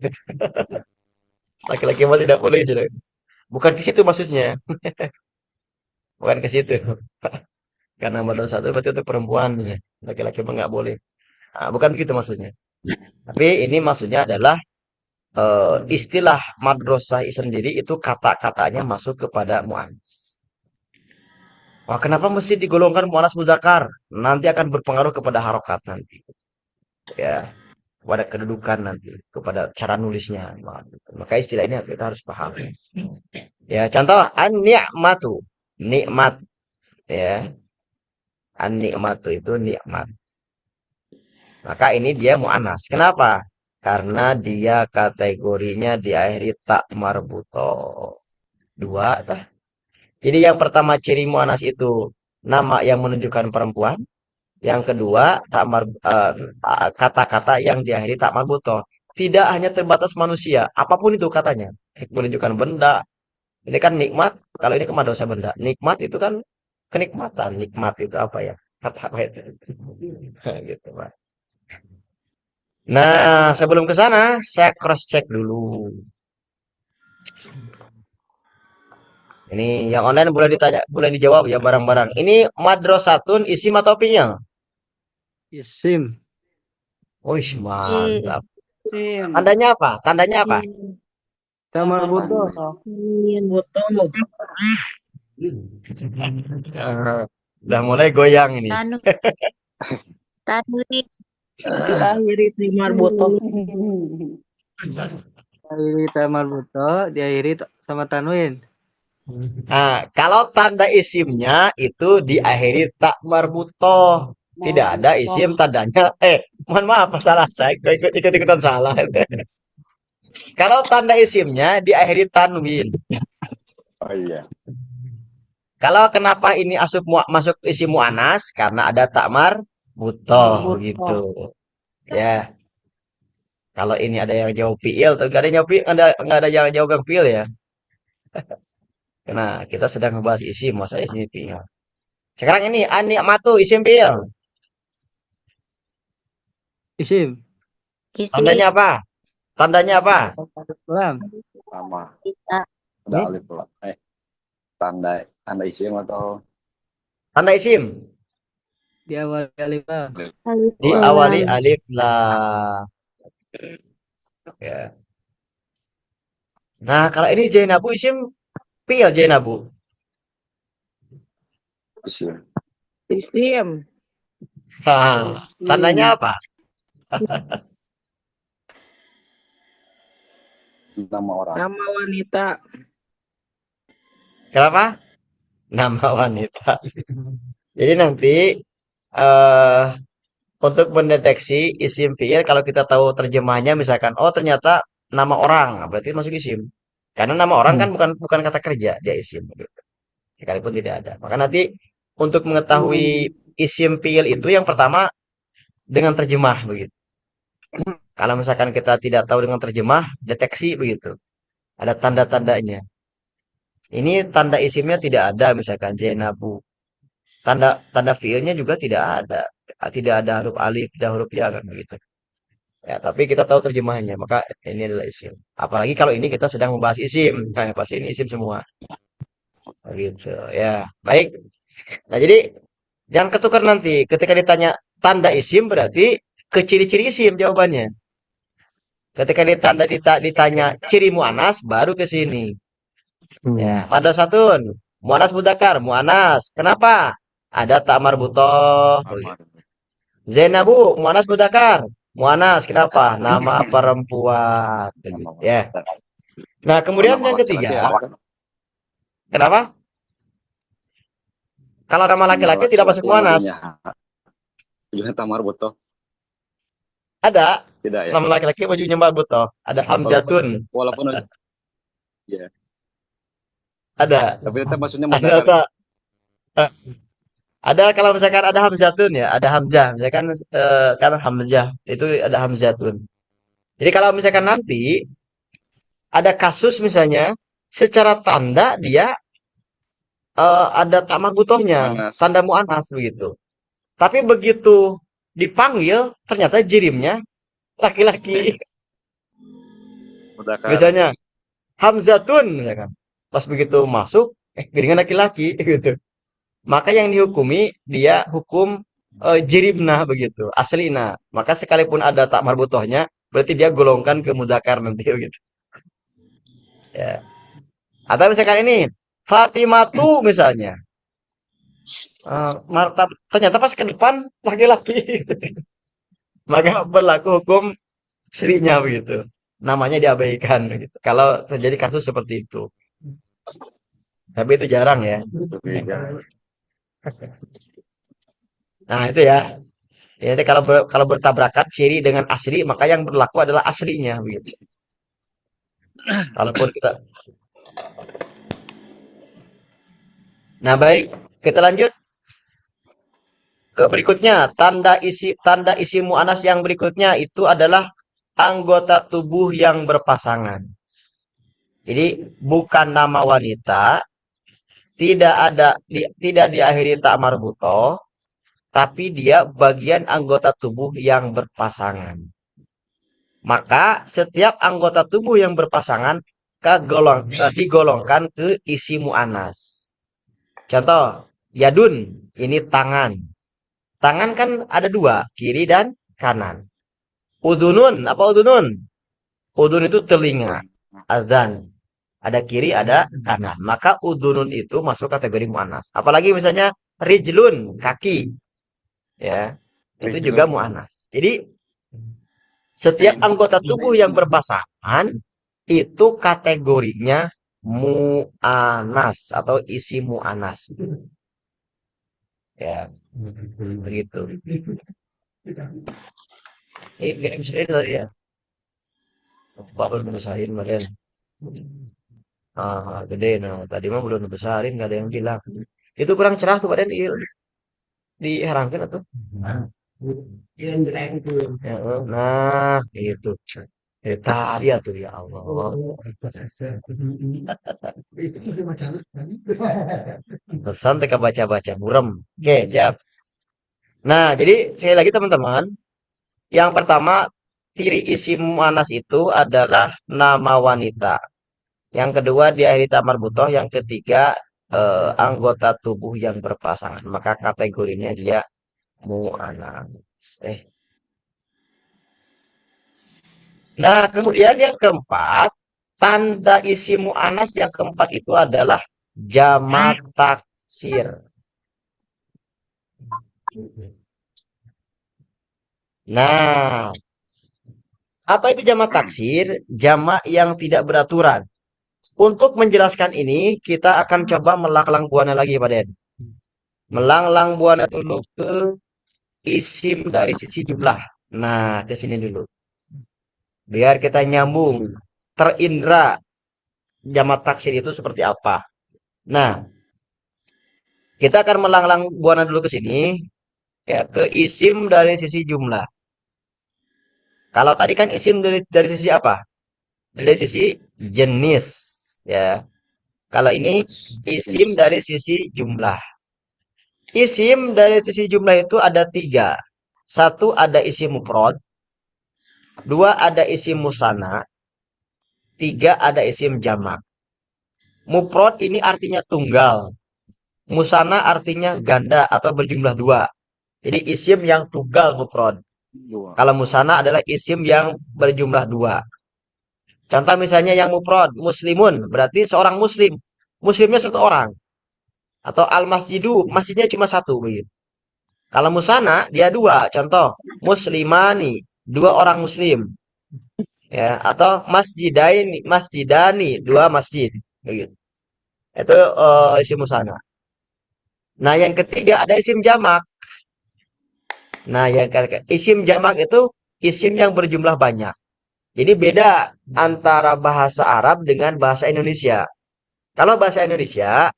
Laki-laki mah tidak boleh. Sudah. Bukan ke situ maksudnya. Bukan ke situ. Karena madrasatun berarti untuk perempuan. Ya. Laki-laki mah nggak boleh. Nah, bukan begitu maksudnya. Tapi ini maksudnya adalah istilah madrasah sendiri itu kata-katanya masuk kepada mu'anas. Wah, kenapa mesti digolongkan mu'anas mudzakkar? Nanti akan berpengaruh kepada harokat nanti. Ya, kepada kedudukan nanti, kepada cara nulisnya. Maka istilah ini kita harus paham. Ya, contoh an-ni'matu. Nikmat. Ya, an-ni'matu itu nikmat. Maka ini dia mu'anas. Kenapa? Karena dia kategorinya diakhiri tak marbuto. Dua. Tah. Jadi yang pertama ciri mu'anas itu nama yang menunjukkan perempuan. Yang kedua, kata-kata yang diakhiri tak marbutoh. Tidak hanya terbatas manusia, apapun itu katanya. Menunjukkan benda. Ini kan nikmat, kalau ini kemana dosa benda. Nikmat itu kan kenikmatan. Nikmat itu apa ya? Apa itu? Gitu, Pak. Nah, sebelum ke sana, saya cross check dulu. Ini yang online boleh ditanya, boleh dijawab ya barang-barang. Ini madrasatun isim atau fi'il? Isim. Wih, mantap. Sim. Tandanya apa? Tandanya apa? Tamar butuh. Butuh. Udah mulai goyang ini. Tanu, tanwin. Diakhiri timar butuh. Diakhiri tamar butuh, diakhiri sama tanwin. Nah, kalau tanda isimnya itu diakhiri tak marbutoh. Tidak ada isim tandanya. Mohon maaf, salah saya. Ikut-ikutan salah. Kalau tanda isimnya diakhiri tanwin. Oh iya. Kalau kenapa ini masuk isim mu'anas? Karena ada takmar butoh begitu. Ya. Kalau ini ada yang jawab fi'il, tapi nggak ada yang jawab nggak ada yang jawab yang fi'il ya. Nah, kita sedang membahas isim, masa isim fi'il. Sekarang ini matu isim fi'il. Isim. Isim. Tandanya apa? Tandanya apa? Lam. Sama Kita. ada Nih. alif lam tanda tanda isim atau Tanda isim Diawali alif lam. Alif diawali lam. alif lam. Ya. Nah, kalau ini Jainabu isim fi'il Jainabu. isim Isim. Nah, tandanya apa? nama orang Nama wanita. Kenapa? Nama wanita. Jadi nanti eh untuk mendeteksi isim fi'il kalau kita tahu terjemahnya misalkan oh ternyata nama orang, nah, berarti masuk isim. Karena nama orang kan bukan kata kerja, dia isim gitu. Sekalipun tidak ada. Maka nanti untuk mengetahui isim fi'il itu yang pertama dengan terjemah begitu. Kalau misalkan kita tidak tahu dengan terjemah, deteksi begitu. Ada tanda-tandanya. Ini tanda isimnya tidak ada misalkan Zainabu. Tanda tanda fiilnya juga tidak ada. Tidak ada huruf alif, tidak huruf ya kan begitu. Ya, tapi kita tahu terjemahnya, maka ini adalah isim. Apalagi kalau ini kita sedang membahas isim. Nah, pasti ini isim semua. Begitu. Ya, baik. Nah, jadi jangan ketukar nanti. Ketika ditanya tanda isim berarti ke ciri-ciri isim jawabannya. Ketika ditanya ciri mu'anas baru ke sini. Ya, pada satun. Mu'anas mudakar, mu'anas. Kenapa? Ada tak marbutoh. Zainabu, mu'anas mudakar. Mu'anas, kenapa? Nama perempuan. nama Ya. Nah, kemudian nama yang laki-laki ketiga, apa? kenapa? Kalau nama laki-laki tidak masuk yang mu'anas. bajunya juga tamar butuh Ada tidak ya nama laki-laki bajunya marbutoh. Ada hamzatun. walaupun ya Ada. tapi itu maksudnya Ada mudakar tak? Eh, Ada kalau misalkan ada hamzatun ya, ada hamzah. Misalkan kan hamzah itu ada hamzatun. Jadi kalau misalkan nanti ada kasus misalnya secara tanda dia ada tamak butohnya, Mu'annas. tanda mu'anas begitu. Tapi begitu dipanggil ternyata jirimnya laki-laki. mudakar Misalnya hamzatun misalkan. Pas begitu masuk piringan laki-laki gitu. Maka yang dihukumi dia hukum jiribnah begitu, aslina. Maka sekalipun ada tak marbutohnya, berarti dia golongkan ke mudakar nanti begitu. Ya. Atau misalkan ini Fatimatu misalnya. Ternyata pas ke depan laki-laki. Maka berlaku hukum srinya begitu. Namanya diabaikan begitu. Kalau terjadi kasus seperti itu. Tapi itu jarang ya. Nah, itu ya. Jadi kalau bertabrakan ciri dengan asli, maka yang berlaku adalah aslinya begitu. Kalaupun kita Nah, baik, kita lanjut. Ke berikutnya, tanda isi mu'anas yang berikutnya itu adalah anggota tubuh yang berpasangan. Jadi bukan nama wanita, tidak diakhiri ta marbutoh, tapi dia bagian anggota tubuh yang berpasangan. Maka setiap anggota tubuh yang berpasangan digolongkan ke isi mu'anas. Contoh, yadun, ini tangan. Tangan kan ada dua, kiri dan kanan. Udunun, apa udunun? Udun itu telinga, azan. Ada kiri, ada kanan. Maka udunun itu masuk kategori mu'anas. Apalagi misalnya rijlun, kaki. Ya, itu juga mu'anas. Jadi setiap anggota tubuh yang berpasangan itu kategorinya mu'anas atau isi mu'anas. Ya, begitu. Ini misalnya tadi ya. Bapak belum besarin kemarin. Gede. Nah, tadi mah belum besarin, nggak ada yang bilang. Itu kurang cerah tuh badan diherangkan atau? Ya, nah, itu. Tadi ya tuh ya Allah. Pesan teka baca-baca burem. Oke, siap. Nah, jadi sekali lagi teman-teman, yang pertama ciri isim mu'anas itu adalah nama wanita. Yang kedua diakhiri ta marbutoh, yang ketiga anggota tubuh yang berpasangan. Maka kategorinya dia mu'anas. Nah, kemudian yang keempat, tanda isim mu'anas yang keempat itu adalah jamak taksir. Nah, apa itu jamak taksir? Jamak yang tidak beraturan. Untuk menjelaskan ini, kita akan coba melanglang buana lagi, Pak Den. Melanglang buana dulu ke isim dari sisi jumlah. Nah, ke sini dulu. Biar kita nyambung, terindra jamak taksir itu seperti apa. Nah, kita akan melanglang buana dulu ke sini, ya, ke isim dari sisi jumlah. Kalau tadi kan isim dari sisi apa? Dari sisi jenis, ya. Kalau ini isim dari sisi jumlah. Isim dari sisi jumlah itu ada 3. 1 ada isim mufrad, 2 ada isim musanna, 3 ada isim jamak. Mufrad ini artinya tunggal. Musanna artinya ganda atau berjumlah 2. Jadi isim yang tunggal mufrad. Kalau musanna adalah isim yang berjumlah 2. Contoh misalnya yang mufrad, muslimun, berarti seorang muslim. Muslimnya 1 orang. Atau al-masjidu, masjidnya cuma 1 begitu. Kalau musana dia 2, contoh muslimani, 2 orang muslim. Ya, atau masjidani, 2 masjid begitu. Itu isim musana. Nah, yang ketiga ada isim jamak. Nah, yang isim jamak itu isim yang berjumlah banyak. Jadi beda antara bahasa Arab dengan bahasa Indonesia. Kalau bahasa Indonesia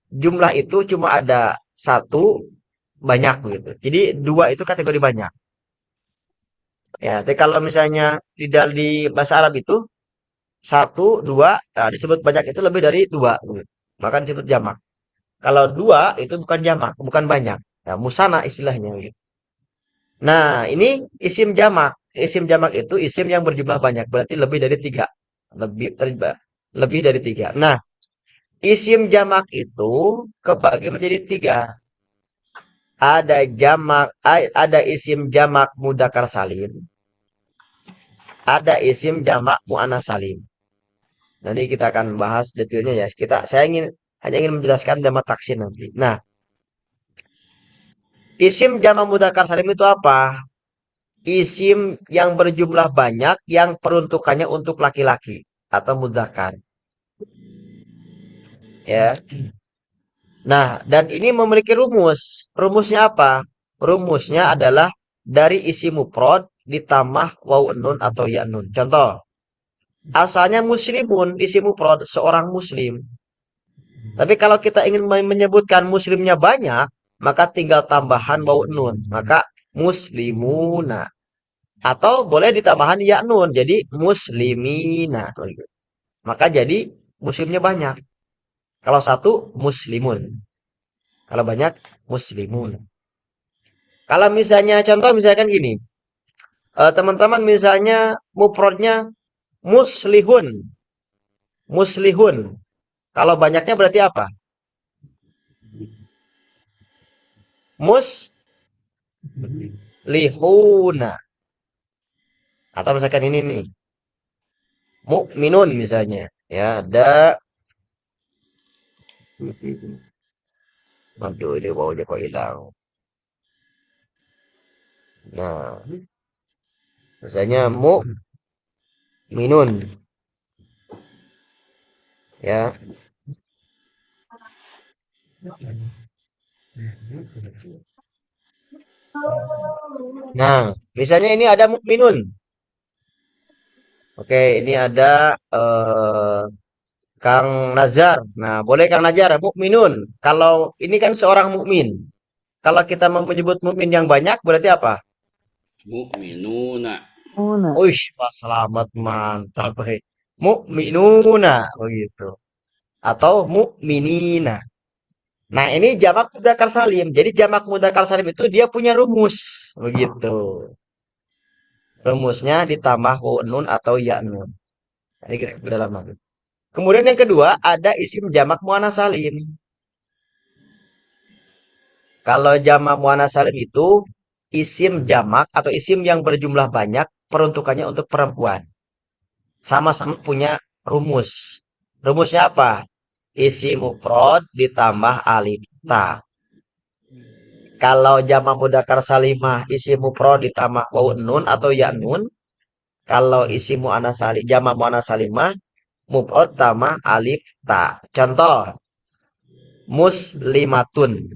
jumlah itu cuma ada 1 banyak gitu. Jadi 2 itu kategori banyak. Ya, tapi kalau misalnya di bahasa Arab itu 1, 2, nah disebut banyak itu lebih dari 2, gitu. Maka disebut jamak. Kalau 2 itu bukan jamak, bukan banyak. Ya, musana istilahnya gitu. Nah, ini isim jamak. Isim jamak itu isim yang berjumlah banyak, berarti lebih dari 3. Lebih dari 3. Nah, isim jamak itu kebagi menjadi 3. Ada isim jamak mudzakkar salim. Ada isim jamak muannas salim. Nanti kita akan bahas detailnya ya. Saya hanya ingin menjelaskan jamak taksir nanti. Nah, isim jamak mudzakkar salim itu apa? Isim yang berjumlah banyak yang peruntukannya untuk laki-laki atau mudzakkar. Ya. Nah, dan ini memiliki rumus. Rumusnya apa? Rumusnya adalah dari isim mufrad ditambah waw nun atau ya nun. Contoh, asalnya muslimun isim mufrad seorang muslim. Tapi kalau kita ingin menyebutkan muslimnya banyak, maka tinggal tambahan waw nun. Maka muslimuna. Atau boleh ditambahan ya nun. Jadi muslimina. Maka jadi muslimnya banyak. Kalau satu muslimun. Kalau banyak muslimun. Kalau misalnya contoh misalkan gini. Teman-teman misalnya mufradnya muslihun. Muslihun. Kalau banyaknya berarti apa? Muslihuna. Atau misalkan ini nih. Mukminun misalnya. Ya, ada. Aduh, ini baunya kok hilang. Nah, misalnya mukminun. Ya. Nah, misalnya ini ada mukminun. Oke, ini ada Kang Nazar. Nah, boleh Kang Nazar mukminun. Kalau ini kan seorang mukmin. Kalau kita mau menyebut mukmin yang banyak berarti apa? Mu'minuna. Uish, Pak selamat mantap. Mukminuna begitu. Atau mukminina. Nah, ini jamak mudzakkar salim. Jadi jamak mudzakkar salim itu dia punya rumus begitu. Rumusnya ditambah waw nun atau ya nun. Ini kira-kira dalam hal. Kemudian yang kedua ada isim jamak muannats salim. Kalau jamak muannats salim itu isim jamak atau isim yang berjumlah banyak peruntukannya untuk perempuan. Sama-sama punya rumus. Rumusnya apa? Isim mufrad ditambah alif ta. Kalau jamak mudzakkar salimah isim mufrad ditambah waw nun atau ya nun. Kalau isim muannats salim jamak muannats salimah mufrad tambah alif ta. Contoh muslimatun.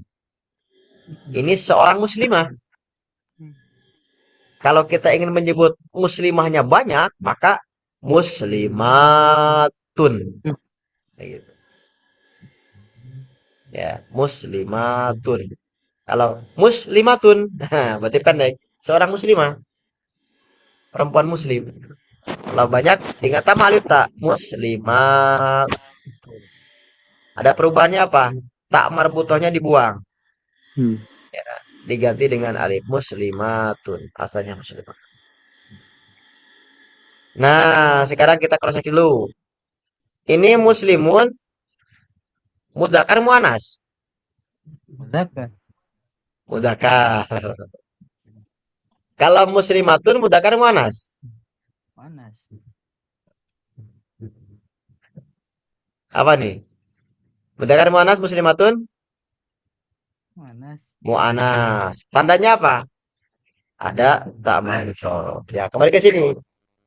Ini seorang muslimah. Kalau kita ingin menyebut muslimahnya banyak, maka muslimatun. Gitu. Ya, muslimatun. Kalau muslimatun, nah, berarti pendek. Seorang muslimah, perempuan muslim. Kalau banyak, tinggal tambah alif ta. Muslimat. Ada perubahannya apa? Tak marbutohnya dibuang. Ya, diganti dengan alif muslimatun. Asalnya muslimah. Nah, sekarang kita cross check dulu. Ini muslimun mudzakkar muannats. Mudzakkar. Mudzakkar. Kalau muslimatun mudzakkar muannats. Panas. Apa nih? Mudzakkar muannats muslimatun Panas. muannats. Tandanya apa? Ada tak marbutoh. Ya, kembali ke sini.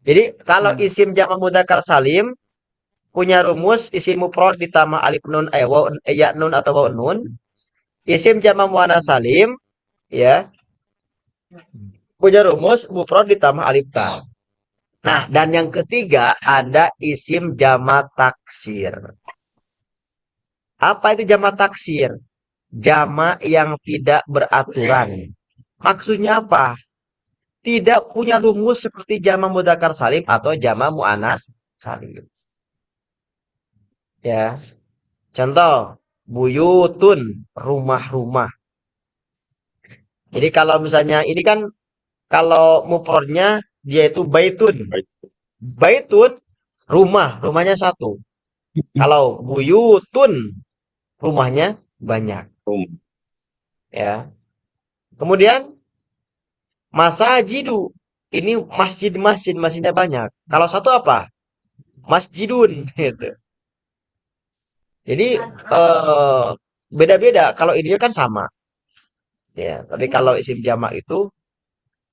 Jadi kalau isim jamak mudzakkar salim punya rumus isim mufrad ditambah alif nun ya nun atau waw nun. Isim jamak muannats salim ya punya rumus mufrad ditambah alif ta. Nah, dan yang ketiga ada isim jamak taksir. Apa itu jamak taksir? Jamak yang tidak beraturan. Maksudnya apa? Tidak punya rumus seperti jamak mudzakkar salim atau jamak muannats salim. Ya. Contoh, buyutun, rumah-rumah. Jadi kalau misalnya ini kan kalau mufradnya dia itu baitun. Baitun rumahnya satu. Kalau buyutun rumahnya banyak. Ya. Kemudian masajidu ini masjidnya banyak. Kalau satu apa? Masjidun gitu. Jadi beda-beda. Kalau ini kan sama. Ya, tapi kalau isim jamak itu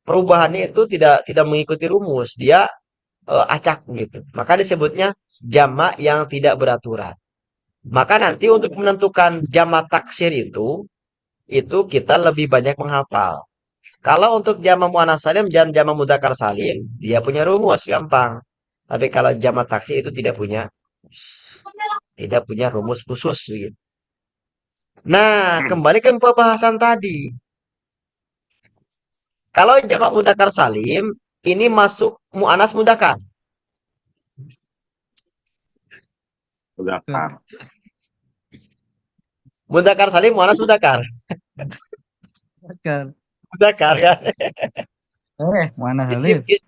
perubahannya itu tidak mengikuti rumus. Dia acak gitu. Maka disebutnya jamak yang tidak beraturan. Maka nanti untuk menentukan jamak taksir itu kita lebih banyak menghafal. Kalau untuk jamak muannats salim dan jamak mudzakkar salim, dia punya rumus gampang. Tapi kalau jamak taksir itu tidak punya rumus khusus gitu. Nah, kembali ke pembahasan tadi. Kalau jamak mudzakkar salim, ini masuk mu'anas mudzakkar. Mudzakkar. Mudzakkar salim, mu'anas mudzakkar. Mudzakkar. Mudzakkar ya. Mana Isim, Halil?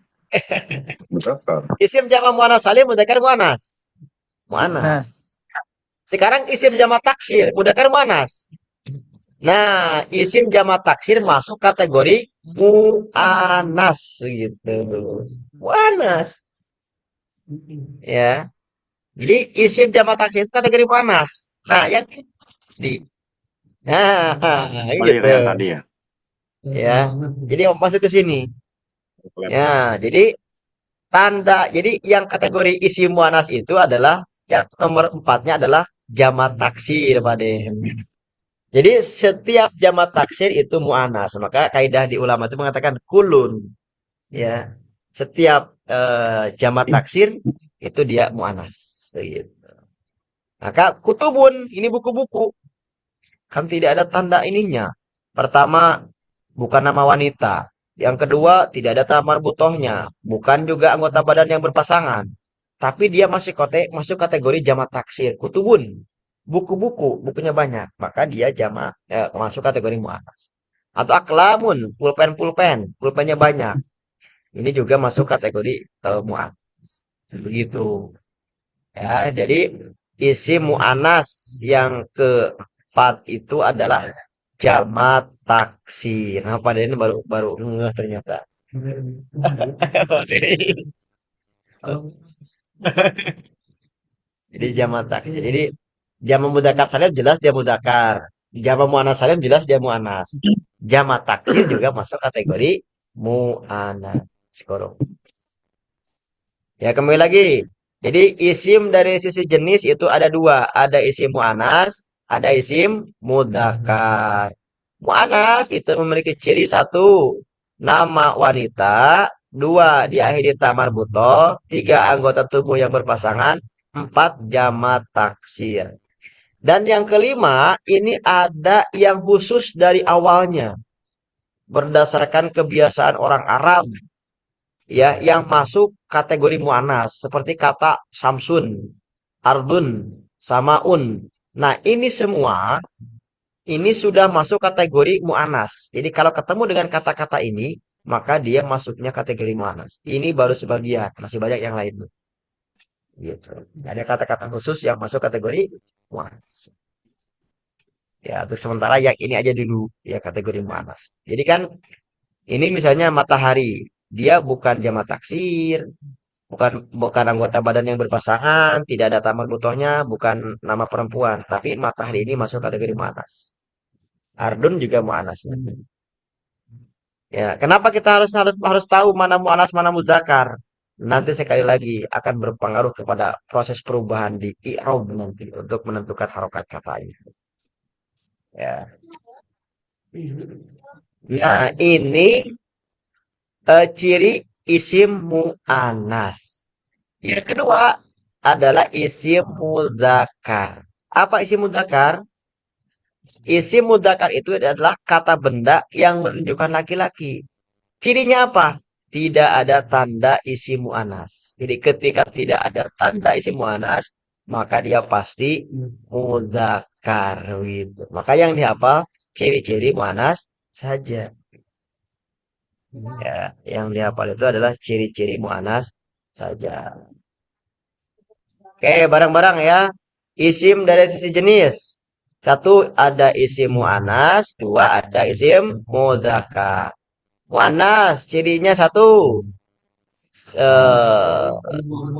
Mudzakkar. isim jamak mu'anas salim, mudzakkar mu'anas. Mu'anas. Sekarang isim jamak taksir, mudzakkar mu'anas. Nah, isim jamak taksir masuk kategori mu'anas gitu. Mu'anas. Ya. Jadi isim jamak taksir itu kategori mu'anas. Nah, yang di nah, Oh gitu. iya, yang tadi ya. Ya. Jadi masuk ke sini. Ya, jadi jadi yang kategori isim mu'anas itu adalah yang nomor 4-nya adalah jamak taksir, Pak Den. Jadi setiap jamak taksir itu mu'anas. Maka kaidah di ulama itu mengatakan kulun. Ya. Setiap jamak taksir itu dia mu'anas. Gitu. Maka kutubun, ini buku-buku. Kan tidak ada tanda ininya. Pertama, bukan nama wanita. Yang kedua, tidak ada tamar butohnya. Bukan juga anggota badan yang berpasangan. Tapi dia masuk kategori jamak taksir. Kutubun. Buku-buku, bukunya banyak. Maka dia masuk kategori mu'anas. Atau aklamun, pulpen-pulpen. Pulpennya banyak. Ini juga masuk kategori mu'anas. Begitu. Ya, jadi isim mu'anas yang keempat itu adalah jamak taksir. Nah, pada ini baru ngeh ternyata. Jadi jamak taksir. Jadi jamak mudzakkar salim jelas dia mudzakkar. Jamak muannas salim jelas dia muannas. Jamak taksir juga masuk kategori muannas. Sekarang. Ya kembali lagi. Jadi isim dari sisi jenis itu ada dua. Ada isim muannas, ada isim mudzakkar. Muannas itu memiliki ciri satu, nama wanita, dua diakhiri ta marbutoh, tiga anggota tubuh yang berpasangan, empat jamak taksir. Dan yang kelima, ini ada yang khusus dari awalnya. Berdasarkan kebiasaan orang Arab, ya, yang masuk kategori mu'anas. Seperti kata Samsun, Ardun, Samaun. Nah, ini semua ini sudah masuk kategori mu'anas. Jadi kalau ketemu dengan kata-kata ini, maka dia masuknya kategori mu'anas. Ini baru sebagian, masih banyak yang lain. Gitu. Ada kata-kata khusus yang masuk kategori mu'anas. Ya, untuk sementara yang ini aja dulu, ya kategori mu'anas. Jadi kan, ini misalnya matahari. Dia bukan jamak taksir, bukan anggota badan yang berpasangan, tidak ada tamak butohnya, bukan nama perempuan. Tapi matahari ini masuk kategori mu'anas. Ardun juga mu'anas. Ya, kenapa kita harus tahu mana mu'anas mana mudzakkar? Nanti sekali lagi akan berpengaruh kepada proses perubahan di i'rab nanti untuk menentukan harokat katanya. Ya. Nah, ini ciri isim mu'anas. Yang kedua adalah isim mudzakkar. Apa isim mudzakkar? Isim mudzakkar itu adalah kata benda yang menunjukkan laki-laki. Cirinya apa? Tidak ada tanda isim mu'anas. Jadi ketika tidak ada tanda isim mu'anas, maka dia pasti mudzakkar gitu. Maka yang dihafal ciri-ciri mu'anas saja. Ya, yang dihafal itu adalah ciri-ciri mu'anas saja. Oke, bareng-bareng ya. Isim dari sisi jenis. Satu ada isim mu'anas, dua ada isim mudzakkar. Mu'anas cirinya satu,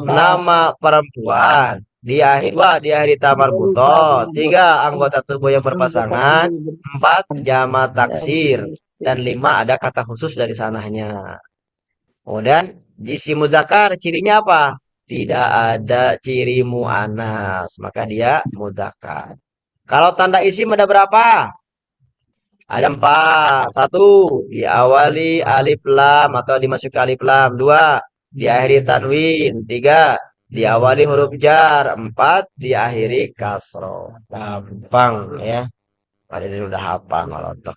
nama perempuan, diakhiri ta marbutoh, tiga anggota tubuh yang berpasangan, empat jamak taksir, dan lima ada kata khusus dari sananya. Kemudian isim mudzakkar cirinya apa? Tidak ada ciri mu'anas, maka dia mudzakkar. Kalau tanda isim ada berapa? Ada empat. Satu, diawali alif lam atau dimasuki alif lam. Dua, diakhiri tanwin. Tiga, diawali huruf jar. Empat, diakhiri kasroh. Gampang ya. Padahal ini udah hafal malah otak.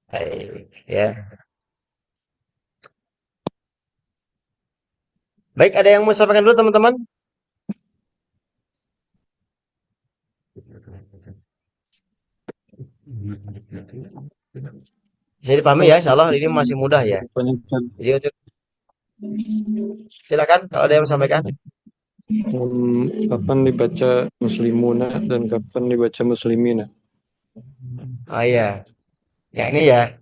Baik, ya. Baik, ada yang mau sampaikan dulu teman-teman? Bisa dipahami ya, insya Allah ini masih mudah ya. Jadi untuk silakan kalau ada yang mau sampaikan. Kapan dibaca muslimuna dan kapan dibaca muslimina? Oh iya, ya ini ya.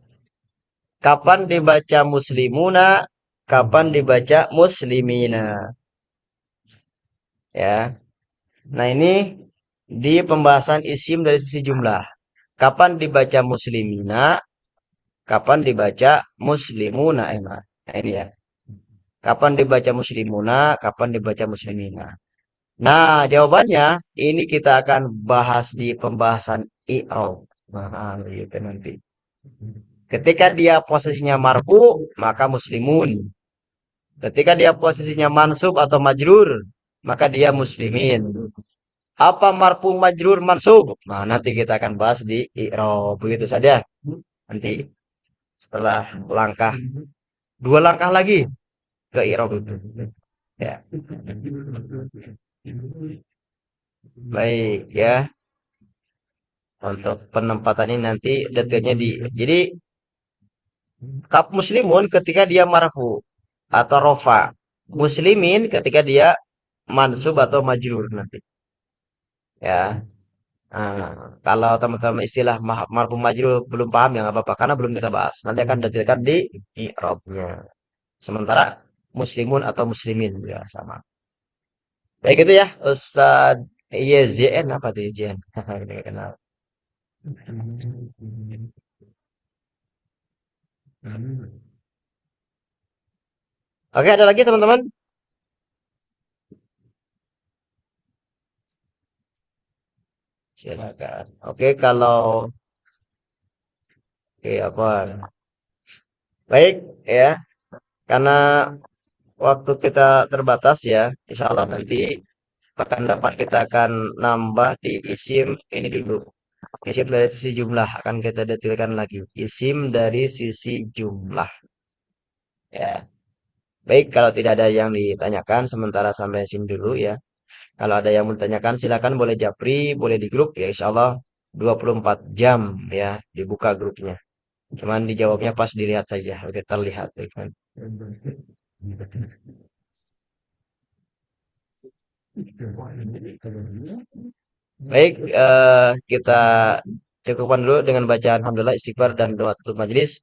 Kapan dibaca muslimuna, kapan dibaca muslimina. Ya. Nah ini di pembahasan isim dari sisi jumlah. Kapan dibaca muslimina, kapan dibaca muslimuna emang. Nah ini ya. Kapan dibaca muslimuna, kapan dibaca muslimina. Nah, jawabannya ini kita akan bahas di pembahasan i'rab. Nah, itu nanti. Ketika dia posisinya marfu, maka muslimun. Ketika dia posisinya mansub atau majrur, maka dia muslimin. Apa marfu majrur mansub? Nah, nanti kita akan bahas di i'rab. Begitu saja. Nanti setelah langkah 2 langkah lagi ke i'rab itu. Ya. Baik ya. Untuk penempatan ini nanti detailnya jadi kap muslimun ketika dia marfu atau rofa. Muslimin ketika dia mansub atau majrur nanti. Ya. Nah, kalau teman-teman istilah marfu majrur belum paham ya nggak apa-apa karena belum kita bahas. Nanti akan detailkan di i'rabnya. Sementara muslimun atau muslimin ya sama. Baik itu ya, Ustaz YZN apa tuh YZN? Ini kenal. Oke, ada lagi teman-teman? Silakan. Oke, kalau apa? Baik ya, karena waktu kita terbatas ya, insya Allah nanti akan dapat kita akan nambah di isim ini dulu. Isim dari sisi jumlah akan kita detailkan lagi. Isim dari sisi jumlah. Ya. Baik, kalau tidak ada yang ditanyakan sementara sampai sini dulu ya. Kalau ada yang mau ditanyakan silakan boleh japri, boleh di grup ya insya Allah 24 jam ya dibuka grupnya. Cuman dijawabnya pas dilihat saja, oke terlihat ya kan. Baik, kita cukupkan dulu dengan bacaan alhamdulillah istighfar dan doa tutup majelis.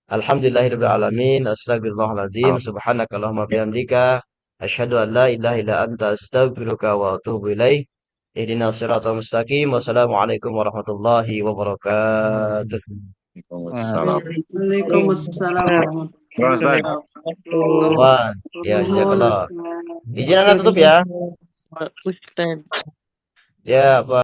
Alhamdulillahirabbil alamin, astagfirullahaladzim, subhanakallahumma bihamdika, asyhadu an la ilaha illa anta astaghfiruka wa atubu ilaik. Ihdinas siratal mustaqim. Wassalamualaikum warahmatullahi wabarakatuh. Waalaikumsalam. Waalaikumsalam warahmatullahi wabarakatuh. Wah, ya jazakallah. Izin Anda tutup ya. Ustaz. Ya, Pak.